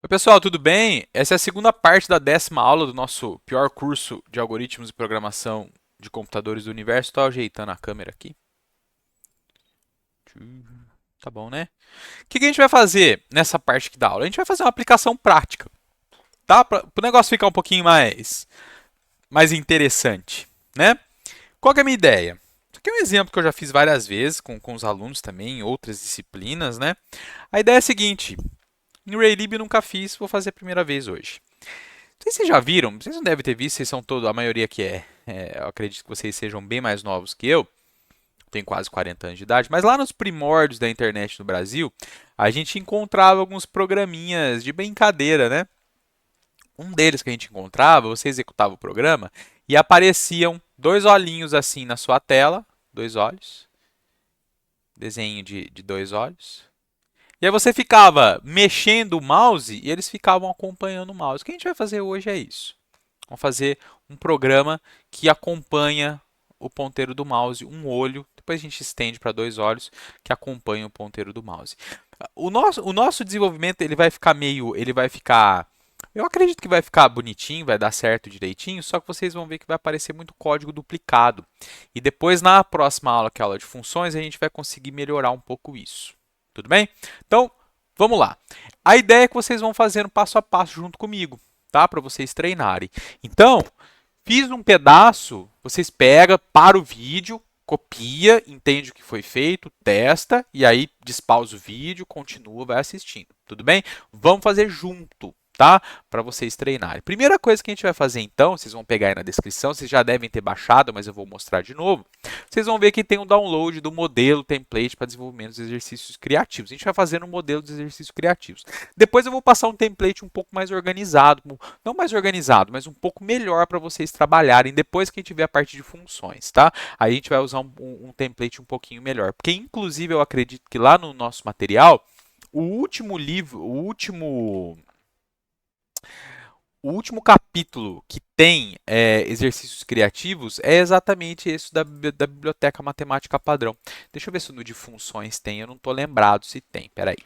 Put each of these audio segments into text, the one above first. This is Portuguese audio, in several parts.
Oi, pessoal, tudo bem? Essa é a segunda parte da 10ª aula do nosso pior curso de algoritmos e programação de computadores do universo. Estou ajeitando a câmera aqui. Tá bom, né? O que a gente vai fazer nessa parte aqui da aula? A gente vai fazer uma aplicação prática, tá? Para o negócio ficar um pouquinho mais interessante, né? Qual que é a minha ideia? Isso aqui é um exemplo que eu já fiz várias vezes com os alunos também, em outras disciplinas, né? A ideia é a seguinte: em Raylib eu nunca fiz, vou fazer a primeira vez hoje. Não sei se vocês já viram, vocês não devem ter visto, vocês são todos, a maioria que eu acredito que vocês sejam bem mais novos que eu, tenho quase 40 anos de idade, mas lá nos primórdios da internet no Brasil, a gente encontrava alguns programinhas de brincadeira, né? Um deles que a gente encontrava, você executava o programa e apareciam dois olhinhos assim na sua tela, dois olhos, desenho de dois olhos. E aí você ficava mexendo o mouse e eles ficavam acompanhando o mouse. O que a gente vai fazer hoje é isso. Vamos fazer um programa que acompanha o ponteiro do mouse, um olho, depois a gente estende para dois olhos que acompanham o ponteiro do mouse. O nosso desenvolvimento ele vai ficar, eu acredito que vai ficar bonitinho, vai dar certo direitinho, só que vocês vão ver que vai aparecer muito código duplicado. E depois na próxima aula, que é a aula de funções, a gente vai conseguir melhorar um pouco isso. Tudo bem? Então, vamos lá. A ideia é que vocês vão fazendo passo a passo junto comigo, tá? Para vocês treinarem. Então, fiz um pedaço, vocês pegam, para o vídeo, copia, entende o que foi feito, testa e aí despausa o vídeo, continua, vai assistindo. Tudo bem? Vamos fazer junto, tá? Para vocês treinarem. Primeira coisa que a gente vai fazer então, vocês vão pegar aí na descrição, vocês já devem ter baixado, mas eu vou mostrar de novo. Vocês vão ver que tem um download do modelo template para desenvolvimento dos exercícios criativos. A gente vai fazer um modelo dos exercícios criativos. Depois eu vou passar um template um pouco mais organizado, não mais organizado, mas um pouco melhor para vocês trabalharem depois que a gente tiver a parte de funções, tá? Aí a gente vai usar um template um pouquinho melhor, porque inclusive eu acredito que lá no nosso material, o último livro, o último capítulo que tem exercícios criativos é exatamente esse da biblioteca matemática padrão. Deixa eu ver se no de funções tem, eu não estou lembrado se tem, peraí.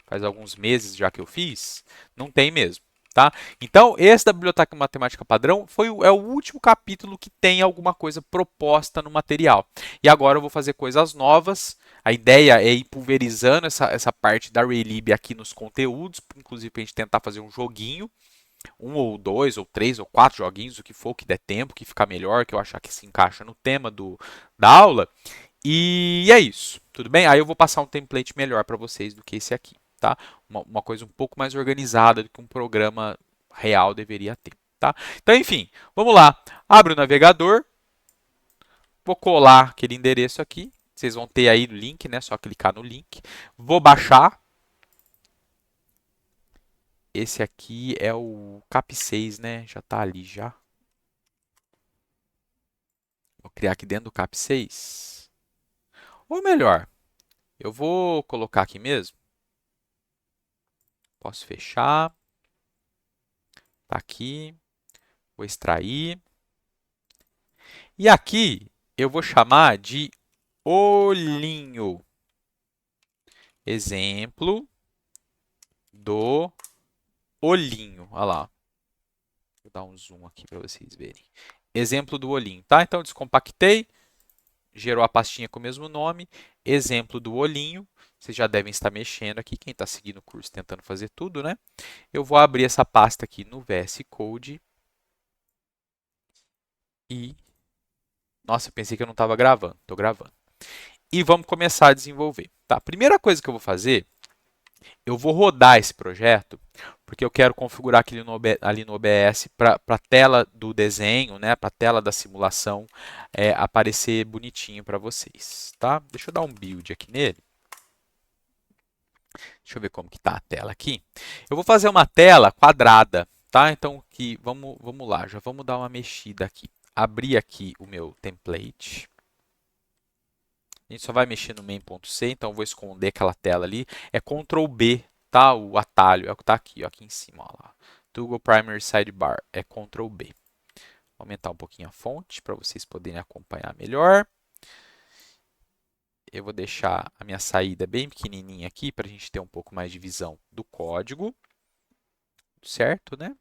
Faz alguns meses já que eu fiz, não tem mesmo. Tá? Então, esse da Biblioteca Matemática Padrão é o último capítulo que tem alguma coisa proposta no material. E agora eu vou fazer coisas novas. A ideia é ir pulverizando essa parte da Raylib aqui nos conteúdos, inclusive para a gente tentar fazer um joguinho, um ou dois, ou três, ou quatro joguinhos, o que for, que der tempo, que ficar melhor, que eu achar que se encaixa no tema da aula. E é isso, tudo bem? Aí eu vou passar um template melhor para vocês do que esse aqui, tá? Uma coisa um pouco mais organizada do que um programa real deveria ter, tá? Então, enfim, vamos lá. Abre o navegador, vou colar aquele endereço aqui. Vocês vão ter aí o link, né? Só clicar no link. Vou baixar. Esse aqui é o Cap6, né? Já está ali já. Vou criar aqui dentro do Cap6. Ou melhor, eu vou colocar aqui mesmo. Posso fechar. Tá aqui. Vou extrair. E aqui eu vou chamar de olhinho. Exemplo do olhinho. Olha lá. Vou dar um zoom aqui para vocês verem. Exemplo do olhinho, tá? Então descompactei, gerou a pastinha com o mesmo nome. Exemplo do olhinho. Vocês já devem estar mexendo aqui, quem está seguindo o curso tentando fazer tudo, né? Eu vou abrir essa pasta aqui no VS Code e... Nossa, eu pensei que eu não estava gravando. Estou gravando. E vamos começar a desenvolver. Tá? A primeira coisa que eu vou fazer, eu vou rodar esse projeto, porque eu quero configurar ali no OBS para a tela do desenho, né, para a tela da simulação aparecer bonitinho para vocês. Tá? Deixa eu dar um build aqui nele. Deixa eu ver como que está a tela aqui. Eu vou fazer uma tela quadrada, tá? Então, vamos lá, já vamos dar uma mexida aqui. Abrir aqui o meu template. A gente só vai mexer no main.c, então eu vou esconder aquela tela ali. É Ctrl B, tá? O atalho é o que está aqui, ó, aqui em cima. Ó, lá. Toggle Primary Sidebar é Ctrl B. Vou aumentar um pouquinho a fonte para vocês poderem acompanhar melhor. Eu vou deixar a minha saída bem pequenininha aqui para a gente ter um pouco mais de visão do código. certo, né?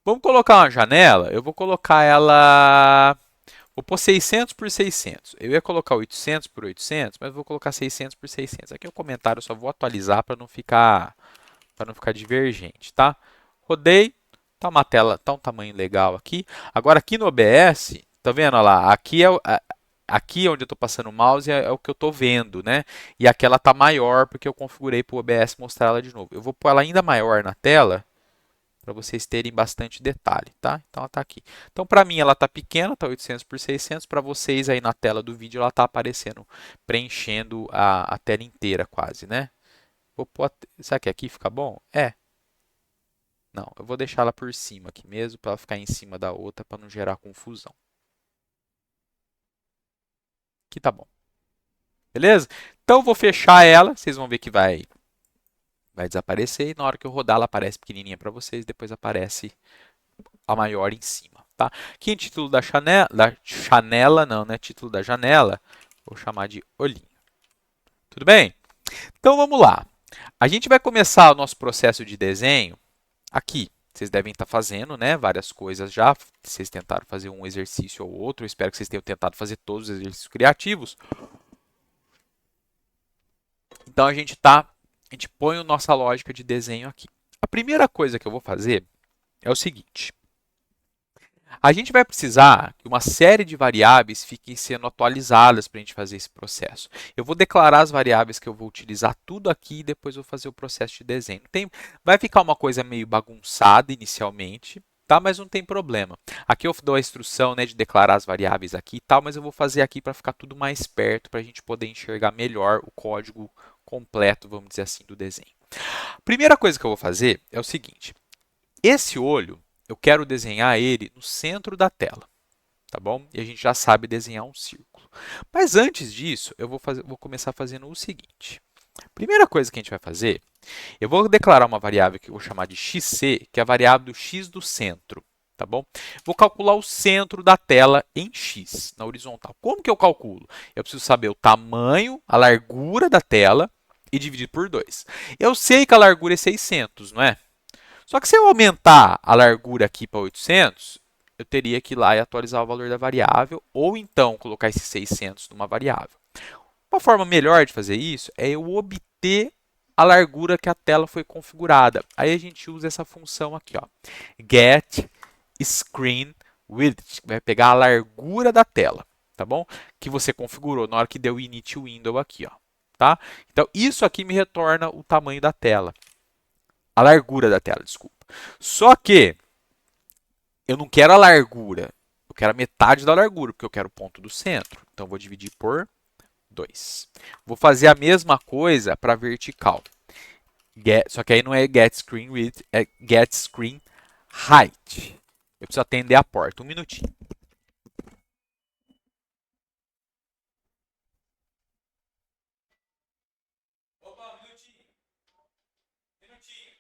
Vamos colocar uma janela, eu vou colocar ela... Vou pôr 600 por 600. Eu ia colocar 800 por 800, mas vou colocar 600 por 600. Aqui é o comentário, eu só vou atualizar para não ficar divergente, tá? Rodei, tá uma tela, tá um tamanho legal aqui. Agora aqui no OBS, tá vendo? Olha lá, aqui onde eu estou passando o mouse é o que eu estou vendo, né? E aqui ela tá maior porque eu configurei para o OBS mostrar ela de novo. Eu vou pôr ela ainda maior na tela para vocês terem bastante detalhe, tá? Então ela está aqui. Então para mim ela está pequena, está 800 por 600. Para vocês aí na tela do vídeo ela está aparecendo, preenchendo a tela inteira quase, né? Vou pôr, será que aqui fica bom? É. Não, eu vou deixar ela por cima aqui mesmo, para ela ficar em cima da outra, para não gerar confusão. Aqui tá bom. Beleza? Então eu vou fechar ela, vocês vão ver que vai desaparecer e na hora que eu rodar ela aparece pequenininha para vocês, depois aparece a maior em cima, tá? Aqui em título da chanela não, né? Título da janela, vou chamar de olhinho. Tudo bem? Então vamos lá. A gente vai começar o nosso processo de desenho aqui. Vocês devem estar fazendo, né, várias coisas já. Vocês tentaram fazer um exercício ou outro. Eu espero que vocês tenham tentado fazer todos os exercícios criativos. Então a gente põe a nossa lógica de desenho aqui. A primeira coisa que eu vou fazer é o seguinte. A gente vai precisar que uma série de variáveis fiquem sendo atualizadas para a gente fazer esse processo. Eu vou declarar as variáveis que eu vou utilizar tudo aqui e depois vou fazer o processo de desenho. Vai ficar uma coisa meio bagunçada inicialmente, tá? Mas não tem problema. Aqui eu dou a instrução, né, de declarar as variáveis aqui e tal, mas eu vou fazer aqui para ficar tudo mais perto, para a gente poder enxergar melhor o código completo, vamos dizer assim, do desenho. A primeira coisa que eu vou fazer é o seguinte. Esse olho, eu quero desenhar ele no centro da tela, tá bom? E a gente já sabe desenhar um círculo. Mas antes disso, vou começar fazendo o seguinte. Primeira coisa que a gente vai fazer, eu vou declarar uma variável que eu vou chamar de xc, que é a variável do x do centro, tá bom? Vou calcular o centro da tela em x, na horizontal. Como que eu calculo? Eu preciso saber o tamanho, a largura da tela e dividir por 2. Eu sei que a largura é 600, não é? Só que se eu aumentar a largura aqui para 800, eu teria que ir lá e atualizar o valor da variável, ou então colocar esse 600 numa variável. Uma forma melhor de fazer isso é eu obter a largura que a tela foi configurada. Aí a gente usa essa função aqui, ó, get screen width, vai pegar a largura da tela, tá bom? Que você configurou na hora que deu o init window aqui, ó, tá? Então isso aqui me retorna o tamanho da tela. A largura da tela, desculpa. Só que eu não quero a largura, eu quero a metade da largura, porque eu quero o ponto do centro. Então, eu vou dividir por 2. Vou fazer a mesma coisa para a vertical. Só que aí não é get screen width, é get screen height. Eu preciso atender a porta. Um minutinho. Opa, um minutinho. Minutinho.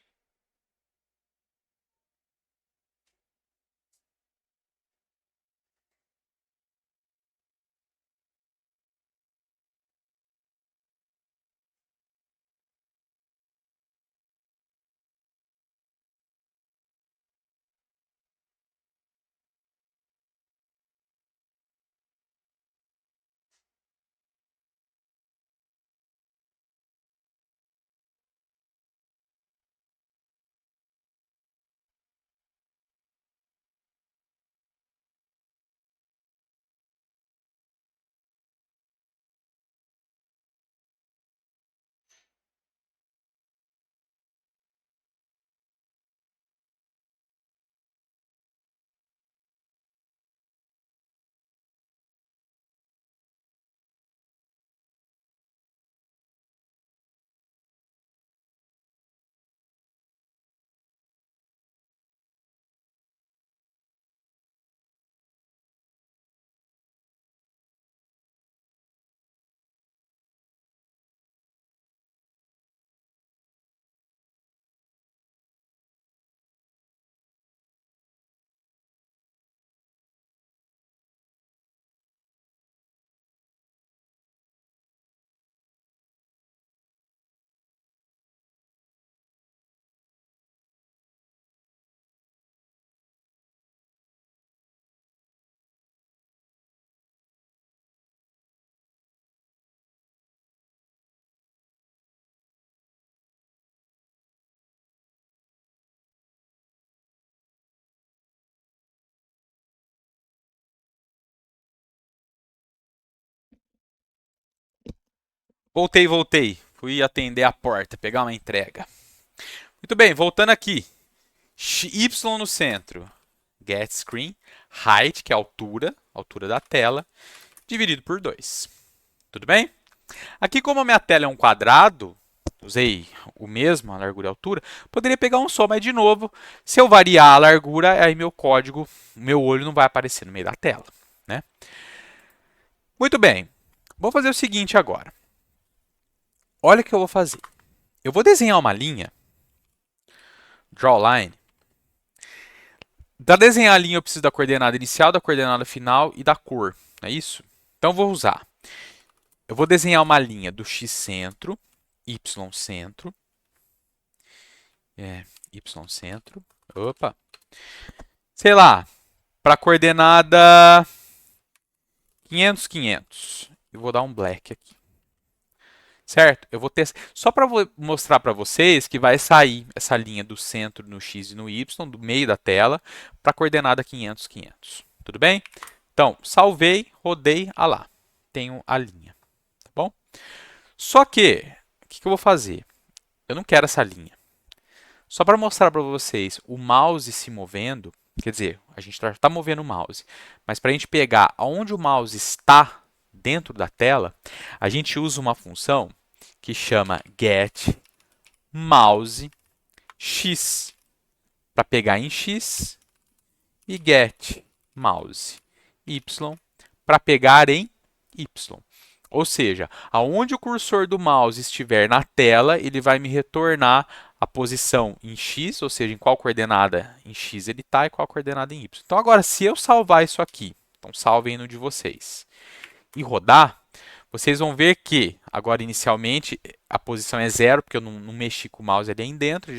Voltei. Fui atender a porta, pegar uma entrega. Muito bem, voltando aqui. Y no centro. Get screen. Height, que é a altura da tela, dividido por 2. Tudo bem? Aqui, como a minha tela é um quadrado, usei o mesmo, a largura e a altura, poderia pegar um só, mas de novo, se eu variar a largura, aí meu código, meu olho não vai aparecer no meio da tela, né? Muito bem, vou fazer o seguinte agora. Olha o que eu vou fazer. Eu vou desenhar uma linha, draw line. Para desenhar a linha, eu preciso da coordenada inicial, da coordenada final e da cor, não é isso? Então, vou usar. Eu vou desenhar uma linha do x-centro, y-centro, y-centro, opa, sei lá, para a coordenada 500, 500. Eu vou dar um black aqui. Certo? Eu vou ter só para mostrar para vocês que vai sair essa linha do centro no x e no y, do meio da tela, para a coordenada 500, 500. Tudo bem? Então, salvei, rodei, lá. Tenho a linha. Tá bom? Só que, o que eu vou fazer? Eu não quero essa linha. Só para mostrar para vocês o mouse se movendo, quer dizer, a gente está movendo o mouse, mas para a gente pegar onde o mouse está dentro da tela, a gente usa uma função que chama getMouseX para pegar em x e getMouseY para pegar em y. Ou seja, aonde o cursor do mouse estiver na tela, ele vai me retornar a posição em x, ou seja, em qual coordenada em x ele está e qual coordenada em y. Então, agora, se eu salvar isso aqui, então salvem no de vocês, e rodar, vocês vão ver que, agora inicialmente, a posição é 0, porque eu não mexi com o mouse ali dentro,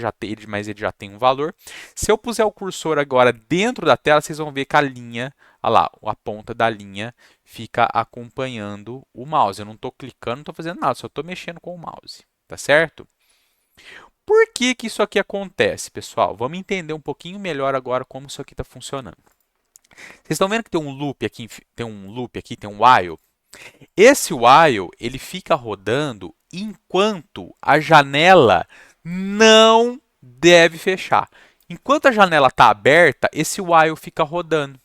mas ele já tem um valor. Se eu puser o cursor agora dentro da tela, vocês vão ver que a linha, olha lá, a ponta da linha fica acompanhando o mouse. Eu não estou clicando, não estou fazendo nada, só estou mexendo com o mouse, tá certo? Por que que isso aqui acontece, pessoal? Vamos entender um pouquinho melhor agora como isso aqui está funcionando. Vocês estão vendo que tem um loop aqui, tem um while? Esse while ele fica rodando enquanto a janela não deve fechar. Enquanto a janela está aberta, esse while fica rodando.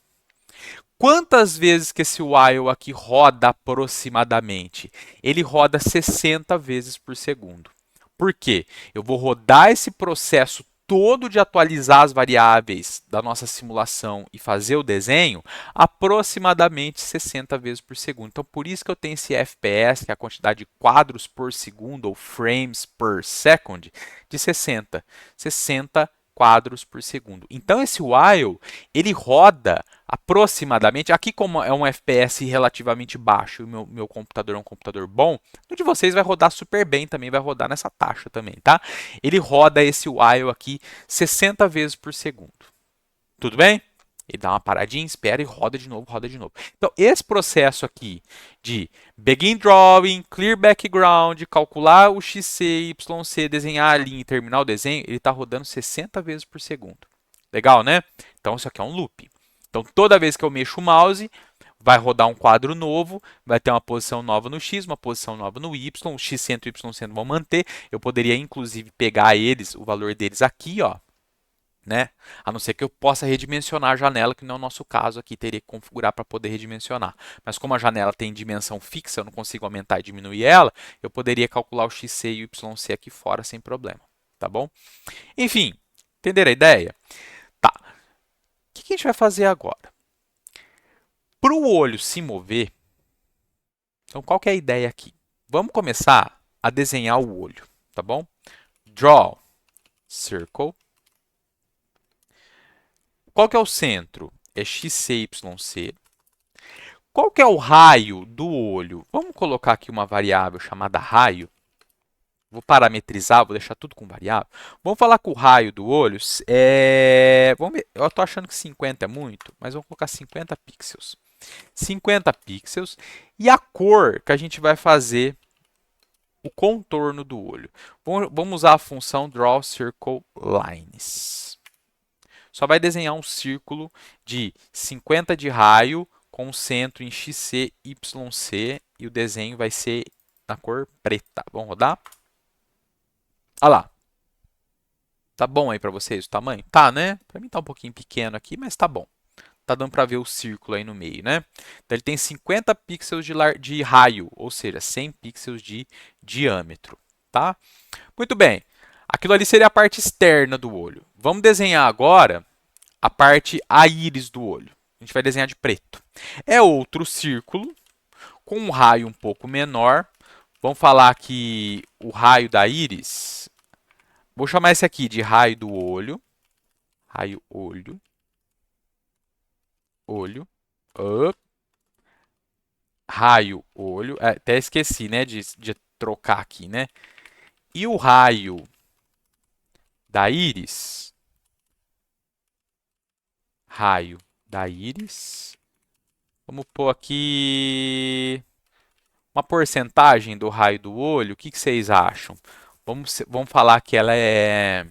Quantas vezes que esse while aqui roda aproximadamente? Ele roda 60 vezes por segundo. Por quê? Eu vou rodar esse processo todo de atualizar as variáveis da nossa simulação e fazer o desenho aproximadamente 60 vezes por segundo. Então, por isso que eu tenho esse FPS, que é a quantidade de quadros por segundo, ou frames per second, de 60. 60 quadros por segundo. Então, esse while, ele roda aproximadamente, aqui como é um FPS relativamente baixo e o meu computador é um computador bom, o de vocês vai rodar super bem também, vai rodar nessa taxa também, tá? Ele roda esse while aqui 60 vezes por segundo. Tudo bem? Ele dá uma paradinha, espera e roda de novo, roda de novo. Então, esse processo aqui de begin drawing, clear background, calcular o XC, YC, desenhar a linha e terminar o desenho, ele está rodando 60 vezes por segundo. Legal, né? Então, isso aqui é um loop. Então, toda vez que eu mexo o mouse, vai rodar um quadro novo, vai ter uma posição nova no X, uma posição nova no Y, o X-centro e o Y-centro vão manter. Eu poderia, inclusive, pegar eles, o valor deles aqui, ó, né? A não ser que eu possa redimensionar a janela, que não é o nosso caso aqui, teria que configurar para poder redimensionar. Mas como a janela tem dimensão fixa, eu não consigo aumentar e diminuir ela, eu poderia calcular o XC e o YC aqui fora sem problema, tá bom? Enfim, entenderam a ideia? Tá. O que a gente vai fazer agora? Para o olho se mover, então qual que é a ideia aqui? Vamos começar a desenhar o olho, tá bom? Draw circle. Qual que é o centro? É XC, YC. Qual que é o raio do olho? Vamos colocar aqui uma variável chamada raio. Vou parametrizar, vou deixar tudo com variável. Vamos falar que o raio do olho é... Vamos ver, eu estou achando que 50 é muito, mas vamos colocar 50 pixels. 50 pixels. E a cor que a gente vai fazer o contorno do olho. Vamos usar a função drawCircleLines. Só vai desenhar um círculo de 50 de raio com o centro em XC, YC e o desenho vai ser na cor preta. Vamos rodar? Olha lá. Tá bom aí para vocês o tamanho? Tá, né? Para mim tá um pouquinho pequeno aqui, mas tá bom. Tá dando para ver o círculo aí no meio, né? Então ele tem 50 pixels de raio, ou seja, 100 pixels de diâmetro, tá? Muito bem. Aquilo ali seria a parte externa do olho. Vamos desenhar agora a íris do olho. A gente vai desenhar de preto. É outro círculo com um raio um pouco menor. Vamos falar que o raio da íris, vou chamar esse aqui de raio do olho. Raio olho. Olho. Up. Raio olho. Até esqueci, né, de trocar aqui, né? E o raio da íris. Raio da íris. Vamos pôr aqui uma porcentagem do raio do olho. O que vocês acham? Vamos falar que ela é...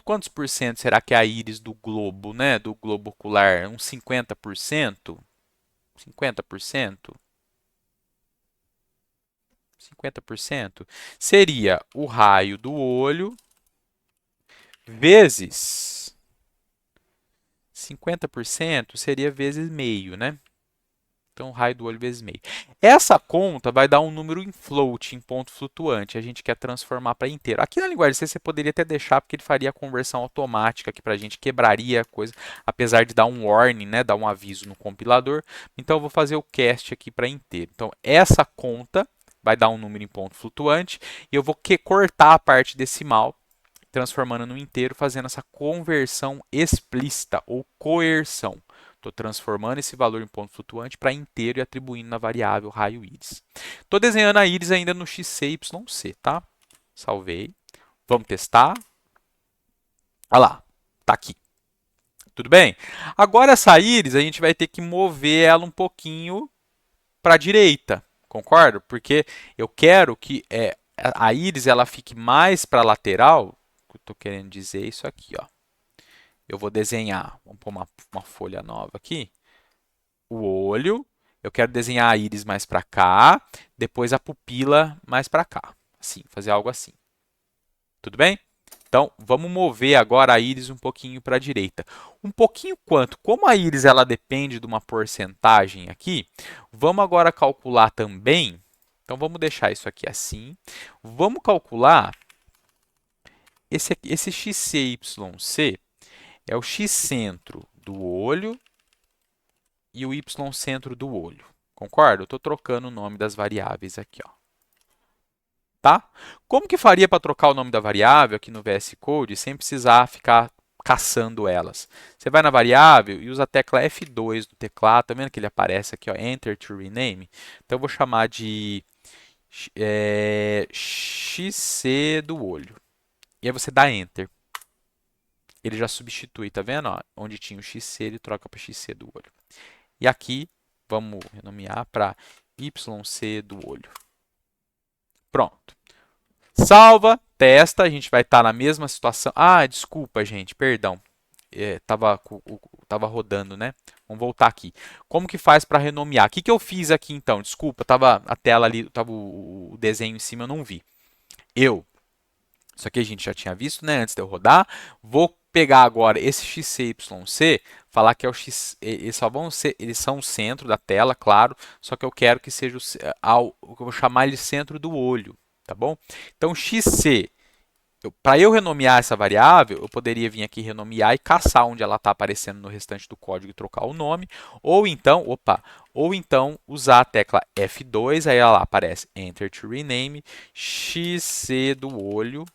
Quantos por cento será que é a íris do globo, né? Do globo ocular? Uns 50%? 50%? 50% seria o raio do olho vezes 50% seria vezes meio, né? Então, raio do olho vezes meio. Essa conta vai dar um número em float, em ponto flutuante. A gente quer transformar para inteiro. Aqui na linguagem C você poderia até deixar, porque ele faria a conversão automática aqui para a gente, quebraria a coisa, apesar de dar um warning, né, dar um aviso no compilador. Então, eu vou fazer o cast aqui para inteiro. Então, essa conta vai dar um número em ponto flutuante e eu vou cortar a parte decimal, transformando no inteiro, fazendo essa conversão explícita ou coerção. Estou transformando esse valor em ponto flutuante para inteiro e atribuindo na variável raio íris. Estou desenhando a íris ainda no XCYC, tá? Salvei. Vamos testar. Olha lá, tá aqui. Tudo bem? Agora essa íris a gente vai ter que mover ela um pouquinho para a direita, concorda? Porque eu quero que a íris ela fique mais para a lateral. Eu estou querendo dizer isso aqui, ó. Eu vou desenhar, vamos pôr uma folha nova aqui. O olho, eu quero desenhar a íris mais para cá, depois a pupila mais para cá. Assim, fazer algo assim. Tudo bem? Então, vamos mover agora a íris um pouquinho para a direita. Um pouquinho quanto? Como a íris ela depende de uma porcentagem aqui, vamos agora calcular também. Então, vamos deixar isso aqui assim. Vamos calcular esse XCYC é o x-centro do olho e o y-centro do olho. Concorda? Eu estou trocando o nome das variáveis aqui, ó. Tá? Como que faria para trocar o nome da variável aqui no VS Code sem precisar ficar caçando elas? Você vai na variável e usa a tecla F2 do teclado. Tá vendo que ele aparece aqui, ó, Enter to Rename? Então eu vou chamar de XC do olho. E aí você dá Enter. Ele já substitui, tá vendo? Ó, onde tinha o XC, ele troca para XC do olho. E aqui, vamos renomear para YC do olho. Pronto. Salva, testa, a gente vai estar na mesma situação. Ah, desculpa, gente, perdão. Tava rodando, né? Vamos voltar aqui. Como que faz para renomear? O que, que eu fiz aqui então? Desculpa, tava a tela ali, tava o desenho em cima, eu não vi. Isso aqui a gente já tinha visto, né? Antes de eu rodar. Vou pegar agora esse XCYC, falar que é o X, eles só vão ser, eles são o centro da tela, claro, só que eu quero que seja eu vou chamar ele centro do olho, tá bom? Então XC, para eu renomear essa variável, eu poderia vir aqui renomear e caçar onde ela está aparecendo no restante do código e trocar o nome, ou então usar a tecla F2, aí ela aparece Enter to Rename, XC do olho,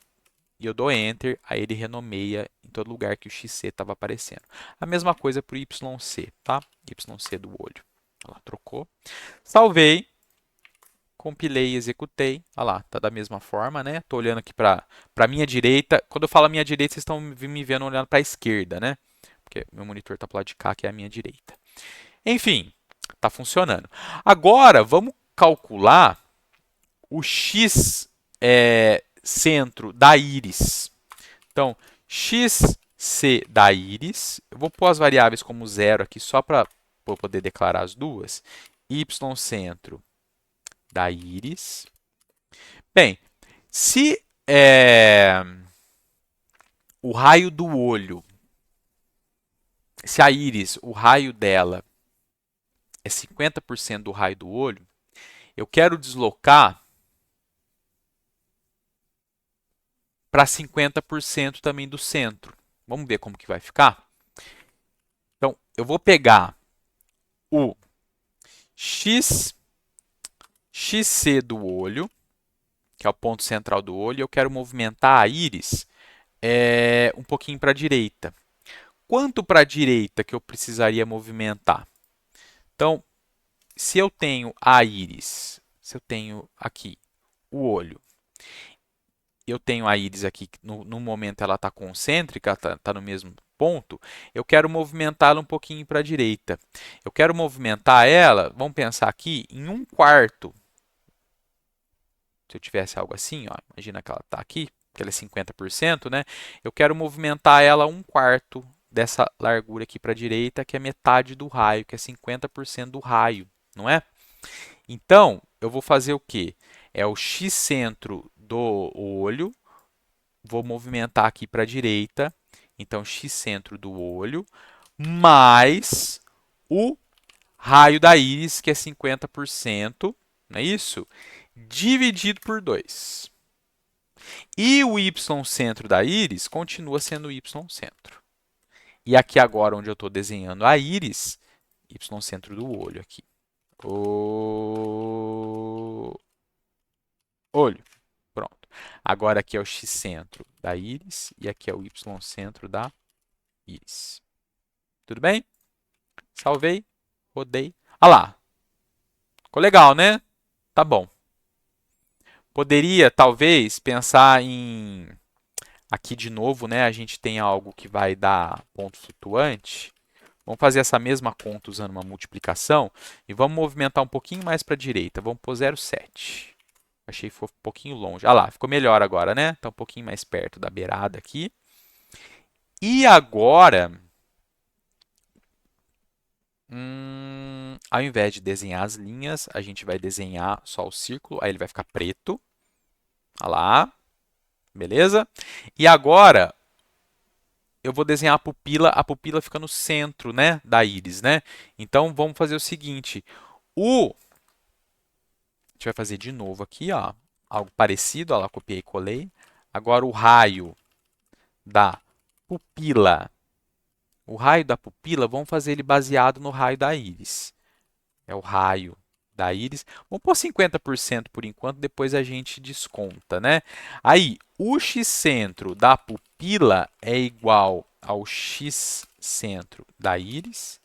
e eu dou Enter, aí ele renomeia em todo lugar que o XC estava aparecendo. A mesma coisa para o YC, tá? YC do olho. Olha lá, trocou. Salvei, compilei e executei. Olha lá, tá da mesma forma, né? Estou olhando aqui para a minha direita. Quando eu falo a minha direita, vocês estão me vendo olhando para a esquerda, né? Porque meu monitor está para o lado de cá, que é a minha direita. Enfim, está funcionando. Agora, vamos calcular o X centro da íris. Então, XC da íris, eu vou pôr as variáveis como zero aqui só para eu poder declarar as duas. Y centro da íris. Bem, se o raio do olho, se a íris, o raio dela é 50% do raio do olho, eu quero deslocar para 50% também do centro. Vamos ver como que vai ficar? Então, eu vou pegar o XC do olho, que é o ponto central do olho, e eu quero movimentar a íris um pouquinho para a direita. Quanto para a direita que eu precisaria movimentar? Então, se eu tenho a íris, se eu tenho aqui o olho, eu tenho a íris aqui, no momento ela está concêntrica, está no mesmo ponto, eu quero movimentá-la um pouquinho para a direita. Eu quero movimentar ela, vamos pensar aqui, em 1/4. Se eu tivesse algo assim, ó, imagina que ela está aqui, que ela é 50%, né? Eu quero movimentar ela 1/4 dessa largura aqui para a direita, que é metade do raio, que é 50% do raio, não é? Então, eu vou fazer o quê? É o x-centro do olho, vou movimentar aqui para a direita, então x-centro do olho, mais o raio da íris, que é 50%, não é isso? Dividido por 2. E o y-centro da íris continua sendo o y-centro. E aqui agora, onde eu estou desenhando a íris, y-centro do olho aqui. O olho. Pronto. Agora aqui é o x-centro da íris e aqui é o y-centro da íris. Tudo bem? Salvei, rodei. Ah lá. Ficou legal, né? Tá bom. Poderia, talvez, pensar em... Aqui, de novo, né, a gente tem algo que vai dar ponto flutuante. Vamos fazer essa mesma conta usando uma multiplicação e vamos movimentar um pouquinho mais para a direita. Vamos pôr 0,7. Achei que foi um pouquinho longe. Ah lá, ficou melhor agora, né? Está um pouquinho mais perto da beirada aqui. E agora, ao invés de desenhar as linhas, a gente vai desenhar só o círculo. Aí ele vai ficar preto. Olha lá. Beleza? E agora, eu vou desenhar a pupila fica no centro, né, da íris, né? Então, vamos fazer o seguinte. A gente vai fazer de novo aqui, ó, algo parecido, ó lá, copiei e colei. Agora, o raio da pupila. O raio da pupila, vamos fazer ele baseado no raio da íris. É o raio da íris. Vamos pôr 50% por enquanto, depois a gente desconta, né? Aí, o x-centro da pupila é igual ao x-centro da íris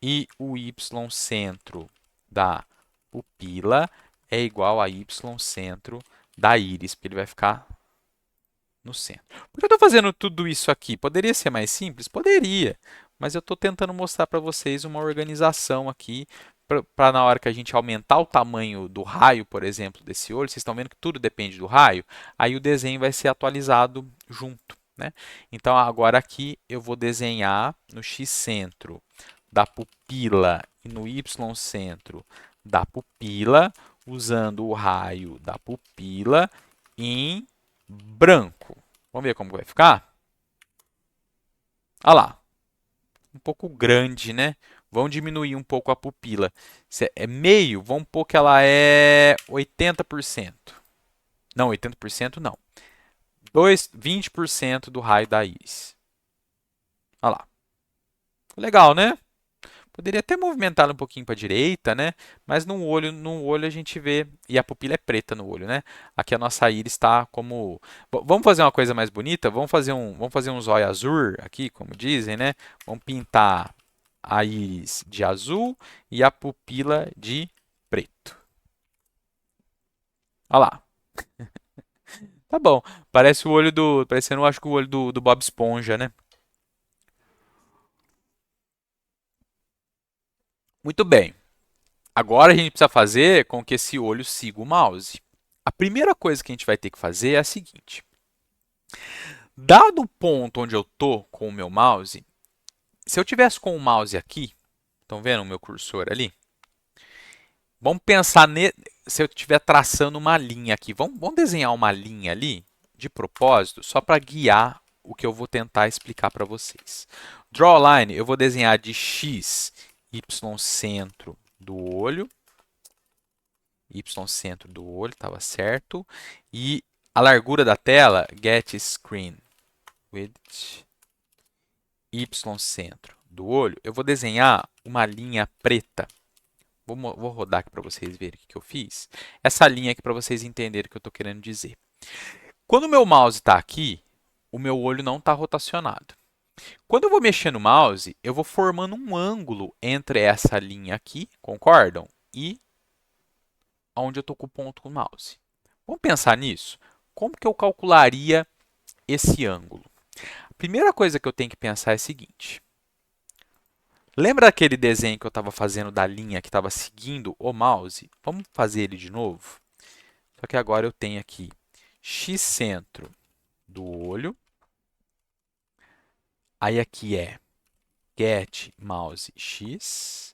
e o y-centro da pupila é igual a y-centro da íris, porque ele vai ficar no centro. Por que eu estou fazendo tudo isso aqui? Poderia ser mais simples? Poderia, mas eu estou tentando mostrar para vocês uma organização aqui para na hora que a gente aumentar o tamanho do raio, por exemplo, desse olho, vocês estão vendo que tudo depende do raio, aí o desenho vai ser atualizado junto, né? Então, agora aqui eu vou desenhar no x-centro da pupila e no y-centro da pupila, usando o raio da pupila em branco. Vamos ver como vai ficar? Olha lá. Um pouco grande, né? Vamos diminuir um pouco a pupila. Se é meio, vamos pôr que ela é 80%. Não, 80% não. 20% do raio da íris. Olha lá. Legal, né? Poderia até movimentá-la um pouquinho para a direita, né? Mas no olho a gente vê, e a pupila é preta no olho, né? Aqui a nossa íris está como... Vamos fazer uma coisa mais bonita? Vamos fazer um zóio azul aqui, como dizem, né? Vamos pintar a íris de azul e a pupila de preto. Olha lá. Tá bom. Parece o olho do... Parecendo, acho que o olho do Bob Esponja, né? Muito bem. Agora a gente precisa fazer com que esse olho siga o mouse. A primeira coisa que a gente vai ter que fazer é a seguinte. Dado o ponto onde eu estou com o meu mouse, se eu tivesse com o mouse aqui, estão vendo o meu cursor ali? Vamos pensar se eu estiver traçando uma linha aqui. Vamos desenhar uma linha ali, de propósito, só para guiar o que eu vou tentar explicar para vocês. Draw a line, eu vou desenhar de x, y centro do olho, y centro do olho, estava certo, e a largura da tela, get screen width, y centro do olho, eu vou desenhar uma linha preta. Vou rodar aqui para vocês verem o que eu fiz. Essa linha aqui para vocês entenderem o que eu estou querendo dizer. Quando o meu mouse está aqui, o meu olho não está rotacionado. Quando eu vou mexer no mouse, eu vou formando um ângulo entre essa linha aqui, concordam? E onde eu estou com o ponto com o mouse. Vamos pensar nisso? Como que eu calcularia esse ângulo? A primeira coisa que eu tenho que pensar é a seguinte. Lembra aquele desenho que eu estava fazendo da linha que estava seguindo o mouse? Vamos fazer ele de novo? Só que agora eu tenho aqui x centro do olho. Aí aqui é get mouse x,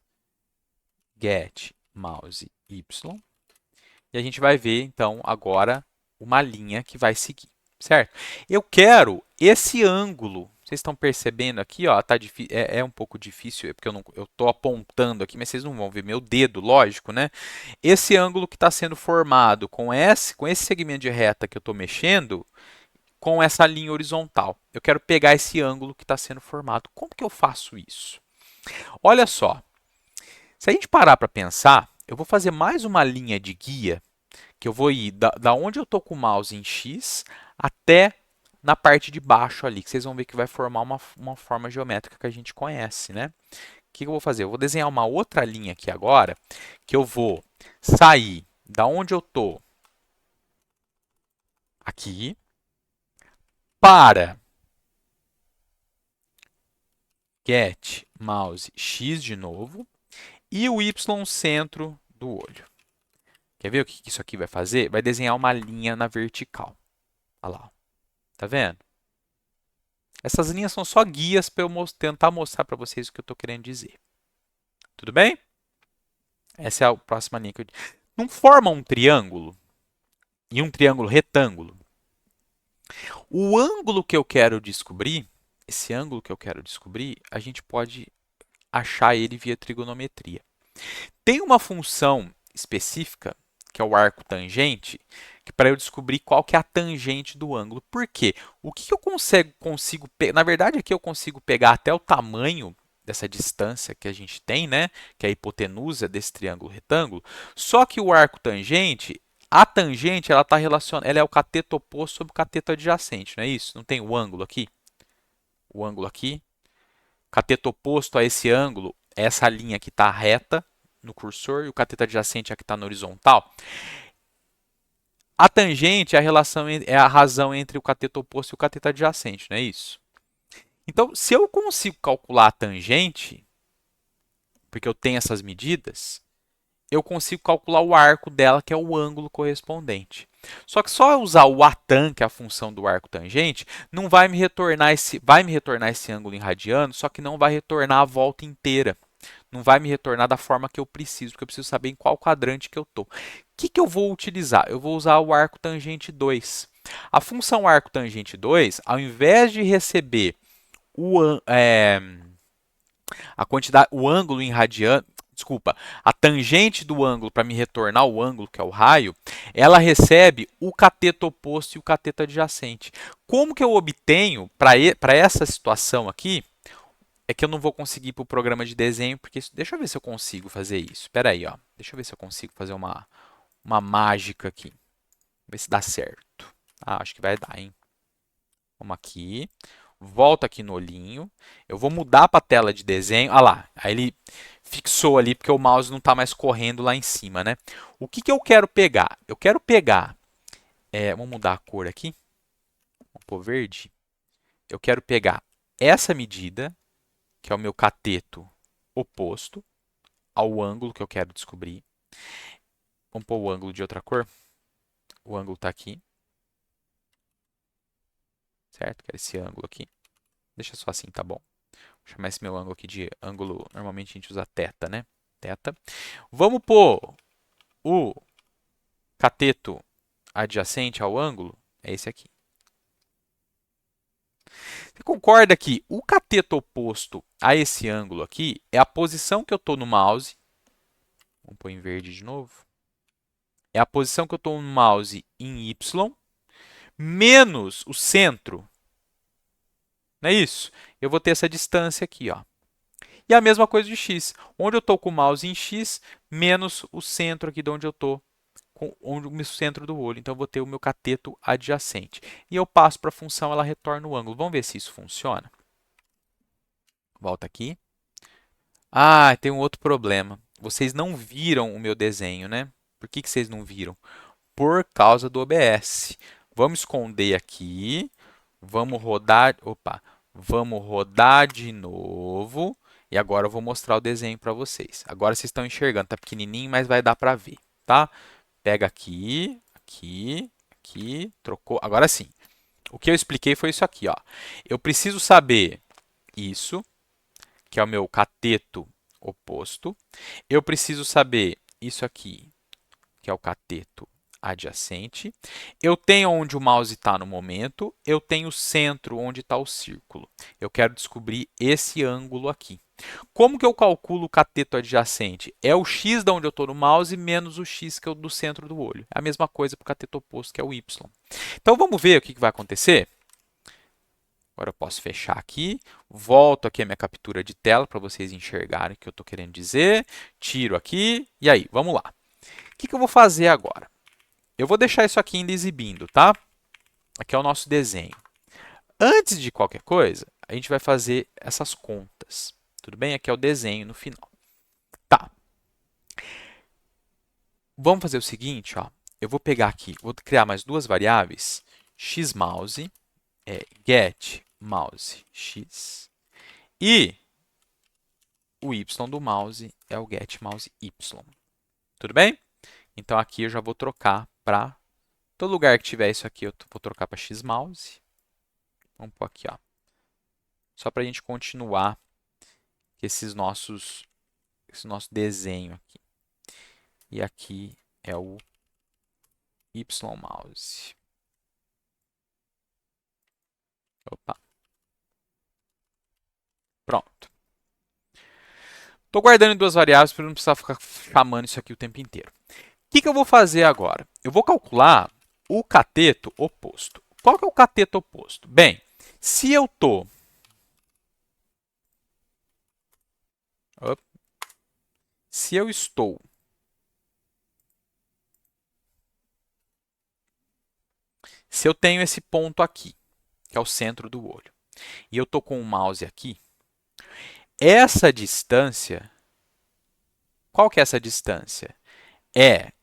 get mouse y. E a gente vai ver, então, agora uma linha que vai seguir, certo? Eu quero esse ângulo. Vocês estão percebendo aqui, ó, tá é um pouco difícil, porque eu estou apontando aqui, mas vocês não vão ver meu dedo, lógico, né? Esse ângulo que está sendo formado com esse segmento de reta que eu estou mexendo, com essa linha horizontal. Eu quero pegar esse ângulo que está sendo formado. Como que eu faço isso? Olha só, se a gente parar para pensar, eu vou fazer mais uma linha de guia, que eu vou ir da onde eu estou com o mouse em X até na parte de baixo ali, que vocês vão ver que vai formar uma forma geométrica que a gente conhece, né? O que eu vou fazer? Eu vou desenhar uma outra linha aqui agora, que eu vou sair da onde eu estou aqui para get mouse X de novo e o Y centro do olho. Quer ver o que isso aqui vai fazer? Vai desenhar uma linha na vertical. Olha lá. Tá vendo? Essas linhas são só guias para eu tentar mostrar para vocês o que eu estou querendo dizer. Tudo bem? Essa é a próxima linha que eu... Não forma um triângulo e um triângulo retângulo. O ângulo que eu quero descobrir, esse ângulo que eu quero descobrir, a gente pode achar ele via trigonometria. Tem uma função específica, que é o arco tangente, que para eu descobrir qual que é a tangente do ângulo. Por quê? O que eu consigo na verdade, aqui eu consigo pegar até o tamanho dessa distância que a gente tem, né? Que é a hipotenusa desse triângulo retângulo. Só que o arco tangente, a tangente, ela está relacionada, ela é o cateto oposto sobre o cateto adjacente, não é isso? Não tem o ângulo aqui? O ângulo aqui. Cateto oposto a esse ângulo é essa linha que está reta no cursor e o cateto adjacente é a que está na horizontal. A tangente é a razão entre o cateto oposto e o cateto adjacente, não é isso? Então, se eu consigo calcular a tangente, porque eu tenho essas medidas, eu consigo calcular o arco dela, que é o ângulo correspondente. Só que só usar o atan, que é a função do arco tangente, não vai me retornar esse ângulo em radiano, só que não vai retornar a volta inteira. Não vai me retornar da forma que eu preciso, porque eu preciso saber em qual quadrante que eu estou. O que eu vou utilizar? Eu vou usar o arco tangente 2. A função arco tangente 2, ao invés de receber a quantidade, o ângulo em radiano, desculpa, a tangente do ângulo para me retornar o ângulo, que é o raio, ela recebe o cateto oposto e o cateto adjacente. Como que eu obtenho, para essa situação aqui, é que eu não vou conseguir ir para o programa de desenho, porque deixa eu ver se eu consigo fazer isso. Espera aí, ó. Deixa eu ver se eu consigo fazer uma mágica aqui. Ver se dá certo. Ah, acho que vai dar, hein? Vamos aqui. Volta aqui no olhinho. Eu vou mudar para a tela de desenho. Ah lá, aí ele fixou ali porque o mouse não está mais correndo lá em cima, né? O que eu quero pegar? Eu quero pegar... vamos mudar a cor aqui. Vamos pôr verde. Eu quero pegar essa medida, que é o meu cateto oposto ao ângulo que eu quero descobrir. Vamos pôr o ângulo de outra cor. O ângulo está aqui. Certo? Quero esse ângulo aqui. Deixa só assim, tá bom. Vou chamar esse meu ângulo aqui de ângulo. Normalmente a gente usa θ, né? Θ. Vamos pôr o cateto adjacente ao ângulo é esse aqui. Você concorda que o cateto oposto a esse ângulo aqui é a posição que eu estou no mouse. Vamos pôr em verde de novo. É a posição que eu estou no mouse em Y, menos o centro. Não é isso? Eu vou ter essa distância aqui, ó. E a mesma coisa de x. Onde eu estou com o mouse em x, menos o centro aqui de onde eu estou, onde o centro do olho. Então, eu vou ter o meu cateto adjacente. E eu passo para a função, ela retorna o ângulo. Vamos ver se isso funciona. Volta aqui. Ah, tem um outro problema. Vocês não viram o meu desenho, né? Por que vocês não viram? Por causa do OBS. Vamos esconder aqui. Vamos rodar. Opa! Vamos rodar de novo. E agora eu vou mostrar o desenho para vocês. Agora vocês estão enxergando. Está pequenininho, mas vai dar para ver, tá? Pega aqui, aqui, aqui, trocou. Agora sim. O que eu expliquei foi isso aqui, ó. Eu preciso saber isso, que é o meu cateto oposto. Eu preciso saber isso aqui, que é o cateto adjacente. Eu tenho onde o mouse está no momento. Eu tenho o centro, onde está o círculo. Eu quero descobrir esse ângulo aqui. Como que eu calculo o cateto adjacente? É o x de onde eu estou no mouse menos o x que é o do centro do olho. É a mesma coisa para o cateto oposto, que é o y. Então, vamos ver o que vai acontecer? Agora eu posso fechar aqui, volto aqui a minha captura de tela para vocês enxergarem o que eu estou querendo dizer, tiro aqui, e aí, vamos lá. O que eu vou fazer agora? Eu vou deixar isso aqui ainda exibindo, tá? Aqui é o nosso desenho. Antes de qualquer coisa, a gente vai fazer essas contas. Tudo bem? Aqui é o desenho no final. Tá. Vamos fazer o seguinte, ó. Eu vou pegar aqui, vou criar mais duas variáveis, xmouse, getMouseX, e o y do mouse é o getMouseY. Tudo bem? Então, aqui eu já vou trocar para... Todo lugar que tiver isso aqui, eu vou trocar para xmouse. Vamos pôr aqui, ó. Só para a gente continuar esse nosso desenho aqui. E aqui é o ymouse. Opa. Pronto. Estou guardando em duas variáveis para não precisar ficar chamando isso aqui o tempo inteiro. O que eu vou fazer agora? Eu vou calcular o cateto oposto. Qual que é o cateto oposto? Bem, se eu estou... Se eu estou... Se eu tenho esse ponto aqui, que é o centro do olho, e eu estou com o mouse aqui, essa distância... Qual que é essa distância?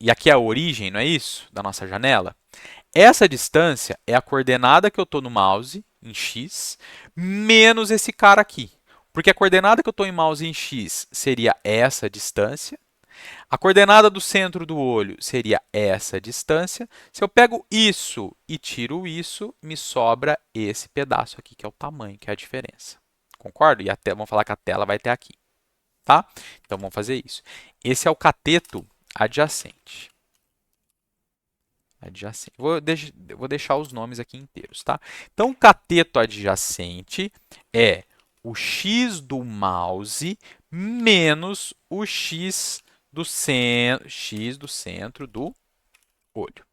E aqui é a origem, não é isso? Da nossa janela. Essa distância é a coordenada que eu estou no mouse, em x, menos esse cara aqui. Porque a coordenada que eu estou em mouse em x seria essa distância. A coordenada do centro do olho seria essa distância. Se eu pego isso e tiro isso, me sobra esse pedaço aqui, que é o tamanho, que é a diferença. Concordo? E até vamos falar que a tela vai ter aqui. Tá? Então, vamos fazer isso. Esse é o cateto adjacente. Vou deixar os nomes aqui inteiros, tá? Então, o cateto adjacente é o x do mouse menos o x do centro do olho.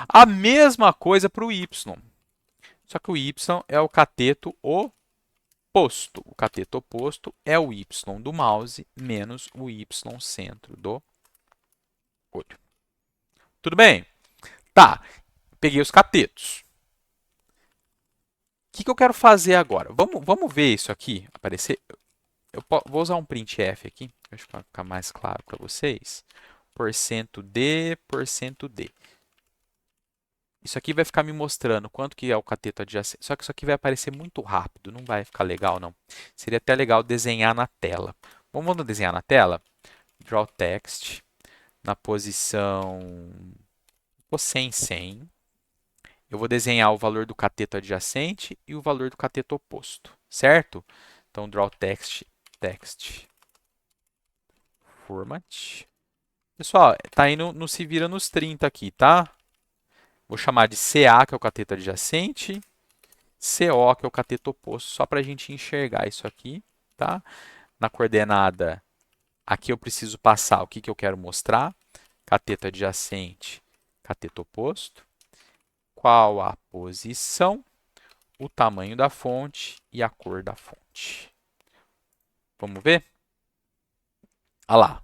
A mesma coisa para o y. Só que o y é o cateto oposto. O cateto oposto é o y do mouse menos o y centro do olho. Tudo bem? Tá, peguei os catetos. O que eu quero fazer agora? Vamos ver isso aqui aparecer. Eu vou usar um printf aqui, para ficar mais claro para vocês. %d, %d. Isso aqui vai ficar me mostrando quanto que é o cateto adjacente. Só que isso aqui vai aparecer muito rápido, não vai ficar legal, não. Seria até legal desenhar na tela. Vamos desenhar na tela? Draw text, na posição 100, 100. Eu vou desenhar o valor do cateto adjacente e o valor do cateto oposto, certo? Então, draw text, text format. Pessoal, tá indo no se vira nos 30 aqui, tá? Vou chamar de CA, que é o cateto adjacente, CO, que é o cateto oposto, só para a gente enxergar isso aqui, tá? Na coordenada, aqui eu preciso passar o que eu quero mostrar. Cateto adjacente, cateto oposto. Qual a posição, o tamanho da fonte e a cor da fonte. Vamos ver? Olha lá.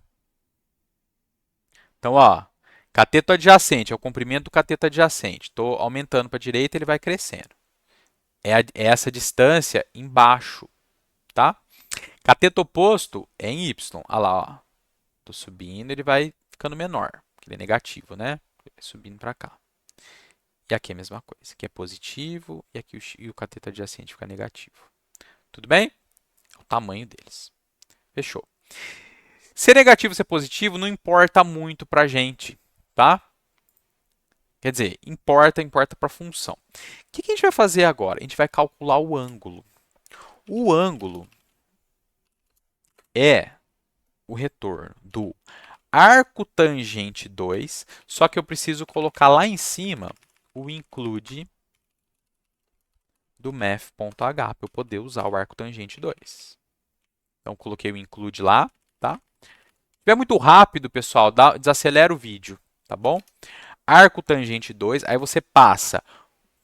Então, ó, cateto adjacente é o comprimento do cateto adjacente. Estou aumentando para a direita, ele vai crescendo. É essa distância embaixo, tá? Cateto oposto é em Y. Olha lá, ó. Estou subindo, ele vai ficando menor, porque ele é negativo, né? Ele vai subindo para cá. E aqui é a mesma coisa. Aqui é positivo e aqui o cateto adjacente fica negativo. Tudo bem? É o tamanho deles. Fechou. Ser negativo ou ser positivo não importa muito para a gente, tá? Quer dizer, importa para a função. O que a gente vai fazer agora? A gente vai calcular o ângulo. O ângulo é o retorno do arco tangente 2, só que eu preciso colocar lá em cima o include do math.h para eu poder usar o arco tangente 2. Então, coloquei o include lá, tá? Se estiver muito rápido, pessoal, desacelera o vídeo, tá bom? Arco tangente 2, aí você passa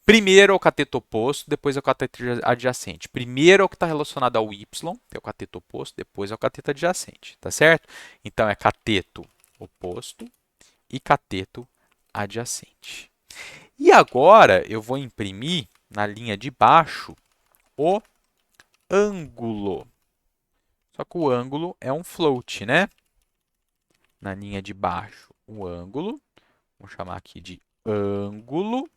primeiro ao cateto oposto, depois ao cateto adjacente. Primeiro ao que está relacionado ao y, que é o cateto oposto, depois ao cateto adjacente, tá certo? Então, é cateto oposto e cateto adjacente. E agora, eu vou imprimir na linha de baixo o ângulo. Só que o ângulo é um float, né? Na linha de baixo, o ângulo. Vamos chamar aqui de ângulo.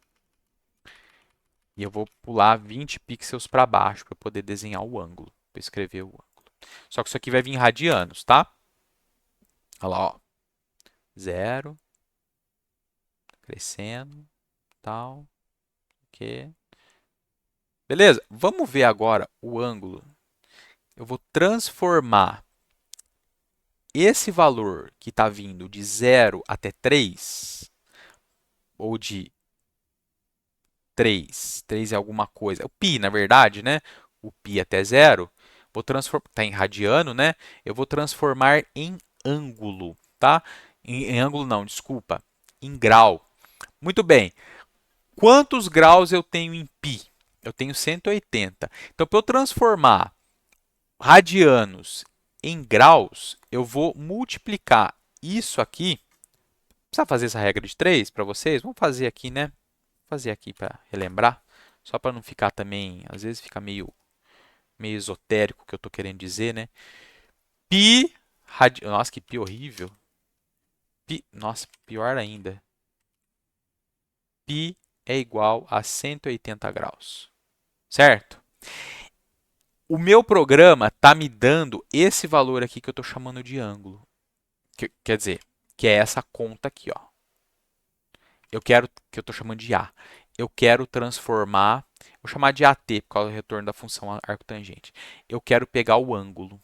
E eu vou pular 20 pixels para baixo para poder desenhar o ângulo, para escrever o ângulo. Só que isso aqui vai vir em radianos, tá? Olha lá, ó. 0, crescendo, tal, ok. Beleza? Vamos ver agora o ângulo. Eu vou transformar esse valor que está vindo de 0 até 3, ou de 3 é alguma coisa, o π, na verdade, né? O π até 0, vou transformar, está em radiano, né? Eu vou transformar em ângulo, tá? Em ângulo não, desculpa, em grau. Muito bem. Quantos graus eu tenho em π? Eu tenho 180. Então, para eu transformar radianos em graus, eu vou multiplicar isso aqui. Precisa fazer essa regra de 3 para vocês? Vamos fazer aqui, né? Vou fazer aqui para relembrar, só para não ficar também, às vezes fica meio esotérico o que eu estou querendo dizer, né? Pi, nossa, que pi horrível. Nossa, pior ainda. Pi é igual a 180 graus, certo? O meu programa está me dando esse valor aqui que eu estou chamando de ângulo. Quer dizer, que é essa conta aqui, ó. Eu quero, que eu estou chamando de A. Eu quero transformar, vou chamar de AT, por causa do retorno da função arcotangente. Eu quero pegar o ângulo,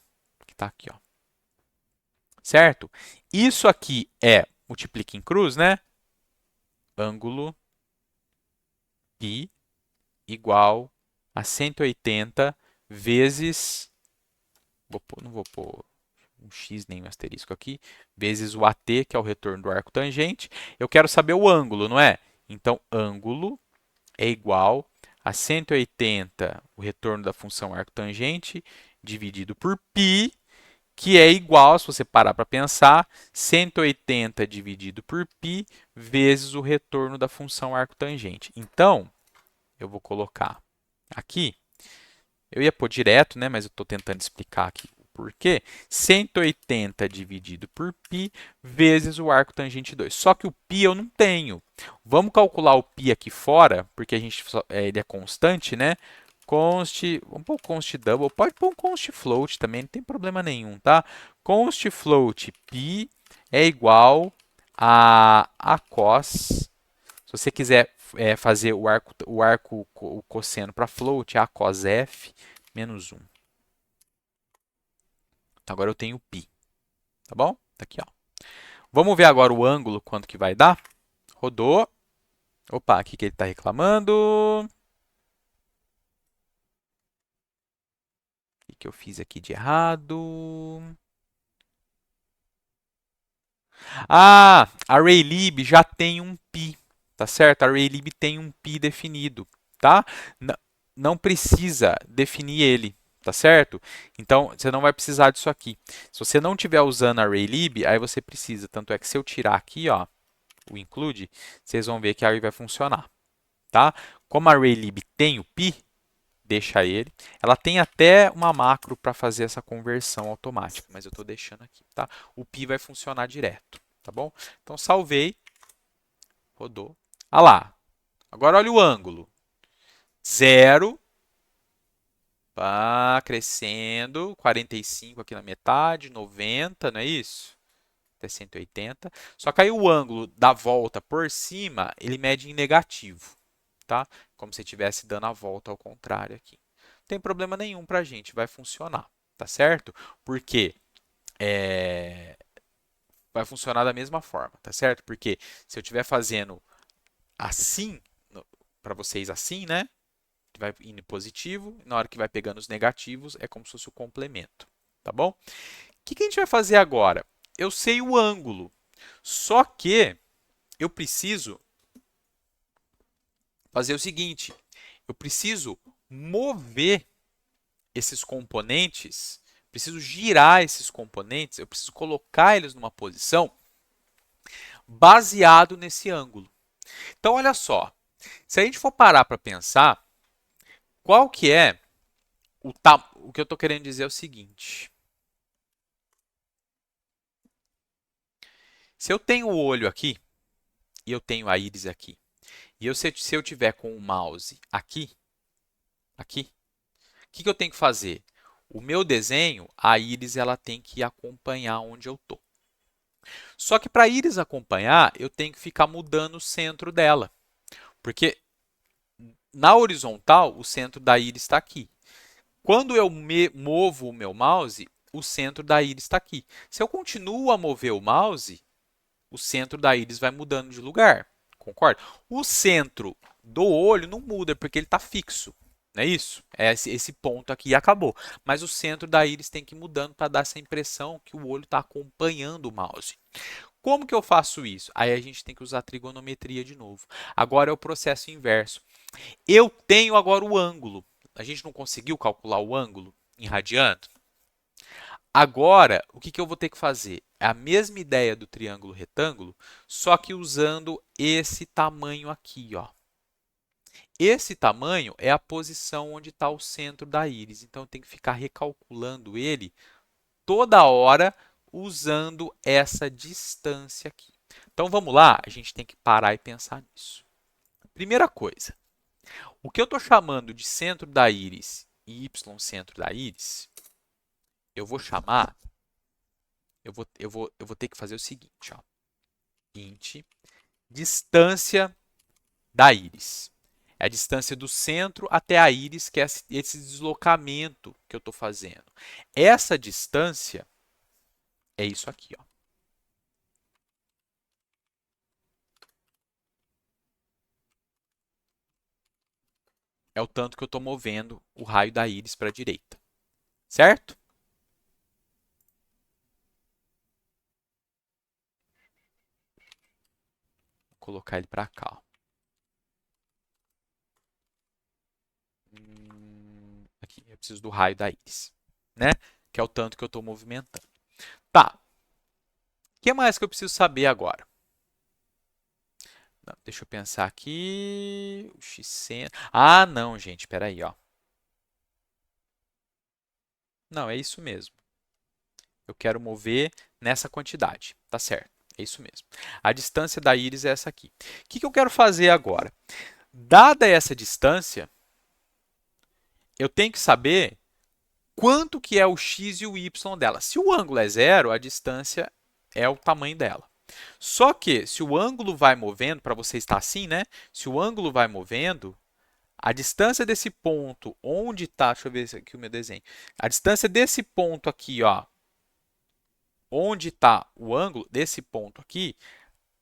que está aqui, ó. Certo? Isso aqui é, multiplica em cruz, né? Ângulo π igual a 180 vezes, não vou pôr um x nem um asterisco aqui, vezes o AT, que é o retorno do arco tangente. Eu quero saber o ângulo, não é? Então, ângulo é igual a 180, o retorno da função arco tangente, dividido por π, que é igual, se você parar para pensar, 180 dividido por π vezes o retorno da função arco tangente. Então, eu vou colocar aqui, eu ia pôr direto, né, mas eu estou tentando explicar aqui o porquê. 180 dividido por π vezes o arco tangente 2. Só que o π eu não tenho. Vamos calcular o π aqui fora, porque ele é constante, né? Const, vamos pôr const double, pode pôr um const float também, não tem problema nenhum, tá? Const float π é igual a cos. Se você quiser fazer o cosseno para float, é a cos f menos 1. Então, agora eu tenho π, tá bom? Tá aqui, ó. Vamos ver agora o ângulo, quanto que vai dar. Rodou. Opa, aqui que ele está reclamando. O que eu fiz aqui de errado? Ah, a Raylib já tem um pi, tá certo? A Raylib tem um pi definido, tá? N- não precisa definir ele, tá certo? Então, você não vai precisar disso aqui. Se você não estiver usando a Raylib, aí você precisa. Tanto é que se eu tirar aqui, ó, o include, vocês vão ver que aí vai funcionar, tá? Como a Raylib tem o pi, deixa ele. Ela tem até uma macro para fazer essa conversão automática, mas eu estou deixando aqui, tá? O pi vai funcionar direto, tá bom? Então, salvei, rodou. Ah lá, agora olha o ângulo. Zero, pá, crescendo, 45 aqui na metade, 90, não é isso? Até 180. Só que aí o ângulo da volta por cima, ele mede em negativo, tá? Como se estivesse dando a volta ao contrário aqui. Não tem problema nenhum para a gente, vai funcionar, tá certo? Porque vai funcionar da mesma forma, tá certo? Porque se eu estiver fazendo assim, para vocês assim, né? Vai indo positivo, na hora que vai pegando os negativos, é como se fosse o complemento, tá bom? O que a gente vai fazer agora? Eu sei o ângulo, só que eu preciso fazer o seguinte, eu preciso mover esses componentes, preciso girar esses componentes, eu preciso colocar eles numa posição baseado nesse ângulo. Então, olha só, se a gente for parar para pensar, qual que é o que eu estou querendo dizer é o seguinte. Se eu tenho o olho aqui e eu tenho a íris aqui, e se eu tiver com o mouse aqui, o que eu tenho que fazer? O meu desenho, a íris ela tem que acompanhar onde eu estou. Só que para a íris acompanhar, eu tenho que ficar mudando o centro dela. Porque na horizontal, o centro da íris está aqui. Quando eu movo o meu mouse, o centro da íris está aqui. Se eu continuo a mover o mouse, o centro da íris vai mudando de lugar. Concorda? O centro do olho não muda porque ele está fixo. Não é isso? É esse ponto aqui e acabou. Mas o centro da íris tem que ir mudando para dar essa impressão que o olho está acompanhando o mouse. Como que eu faço isso? Aí a gente tem que usar a trigonometria de novo. Agora é o processo inverso. Eu tenho agora o ângulo. A gente não conseguiu calcular o ângulo em radiano? Agora, o que eu vou ter que fazer? É a mesma ideia do triângulo retângulo, só que usando esse tamanho aqui, ó. Esse tamanho é a posição onde está o centro da íris. Então, eu tenho que ficar recalculando ele toda hora usando essa distância aqui. Então, vamos lá? A gente tem que parar e pensar nisso. Primeira coisa, o que eu estou chamando de centro da íris e y centro da íris, eu vou chamar, eu vou ter que fazer o seguinte, ó. Int distância da íris. É a distância do centro até a íris, que é esse deslocamento que eu estou fazendo. Essa distância é isso aqui, ó. É o tanto que eu estou movendo o raio da íris para a direita. Certo? Vou colocar ele para cá, ó. Aqui, eu preciso do raio da íris, né? Que é o tanto que eu estou movimentando. Tá. O que mais que eu preciso saber agora? Não, deixa eu pensar aqui. O x Ah, não, gente, espera aí, ó. Não, é isso mesmo. Eu quero mover nessa quantidade, tá certo? É isso mesmo. A distância da íris é essa aqui. O que eu quero fazer agora? Dada essa distância, eu tenho que saber quanto que é o x e o y dela. Se o ângulo é zero, a distância é o tamanho dela. Só que se o ângulo vai movendo, para você estar assim, né? Se o ângulo vai movendo, a distância desse ponto onde está, deixa eu ver aqui o meu desenho. A distância desse ponto aqui, ó, onde está o ângulo desse ponto aqui,